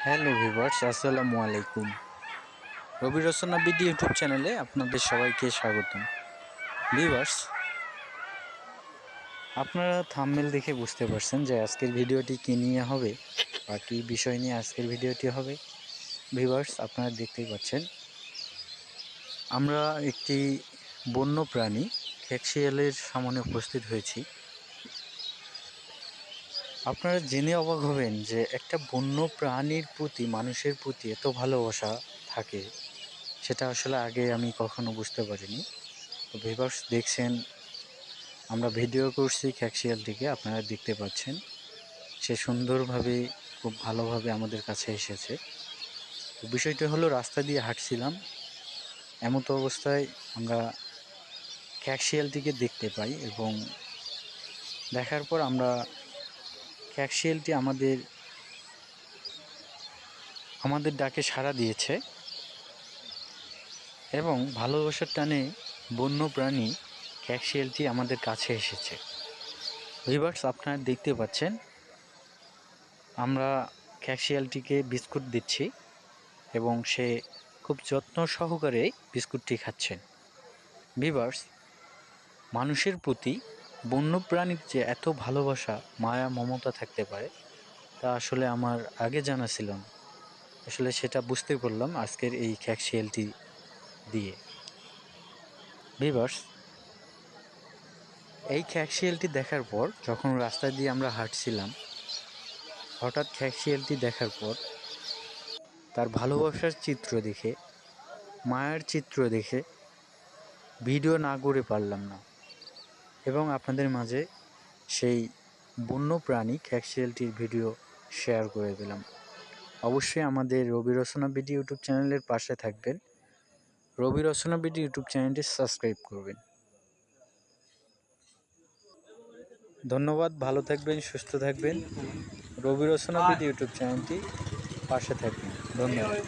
Hello viewers, আসসালামু আলাইকুম। রবি রচনা BD YouTube চ্যানেলে আপনাদের সবাইকে স্বাগতম। ভিউয়ার্স, আপনারা থাম্বনেল দেখে বুঝতে পারছেন যে আজকের ভিডিওটি কী নিয়ে হবে বা কী বিষয় নিয়ে আজকের ভিডিওটি হবে। ভিউয়ার্স, আপনারা দেখতেই পাচ্ছেন আমরা একটি বন্য প্রাণী খেকশিয়ালের সামনে উপস্থিত হয়েছি। আপনারা জেনে অবাক হবেন যে একটা বন্য প্রাণীর প্রতি মানুষের প্রতি এত ভালোবাসা থাকে, সেটা আসলে আগে আমি কখনো বুঝতে পারিনি। তো ভিউয়ার্স, দেখছেন আমরা ভিডিও করছি খেকশিয়ালটিকে, আপনারা দেখতে পাচ্ছেন সে সুন্দরভাবে খুব ভালোভাবে আমাদের কাছে এসেছে। তো বিষয়টা হলো, রাস্তা দিয়ে হাঁটছিলাম, এমত অবস্থায় আমরা খেকশিয়ালটিকে দেখতে পাই এবং দেখার পর আমরা খেকশিয়ালটি আমাদের ডাকে সাড়া দিয়েছে এবং ভালোবাসার টানে বন্য প্রাণী খেকশিয়ালটি আমাদের কাছে এসেছে। ভিউয়ার্স, আপনারা দেখতে পাচ্ছেন আমরা খেকশিয়ালটিকে বিস্কুট দিচ্ছি এবং সে খুব যত্ন সহকারে বিস্কুটটি খাচ্ছেন। ভিউয়ার্স, মানুষের প্রতি বন্যপ্রাণীর যে এত ভালোবাসা, মায়া, মমতা থাকতে পারে তা আসলে আমার আগে জানা ছিল না। আসলে সেটা বুঝতে পারলাম আজকের এই খেকশিয়ালটি দিয়ে। ভিউয়ার্স, এই খেকশিয়ালটি দেখার পর যখন রাস্তা দিয়ে আমরা হাঁটছিলাম, হঠাৎ খেকশিয়ালটি দেখার পর তার ভালোবাসার চিত্র দেখে, মায়ের চিত্র দেখে ভিডিও না করে পারলাম না এবং আপনাদের মাঝে সেই বন্য প্রাণী খেকশিয়ালটির ভিডিও শেয়ার করে দিলাম। অবশ্যই আমাদের রবি রচনা বিডি ইউটিউব চ্যানেলের পাশে থাকবেন। রবি রচনা বিডি ইউটিউব চ্যানেলটি সাবস্ক্রাইব করবেন। ধন্যবাদ, ভালো থাকবেন, সুস্থ থাকবেন। রবি রচনা বিডি ইউটিউব চ্যানেলটি পাশে থাকবেন। ধন্যবাদ।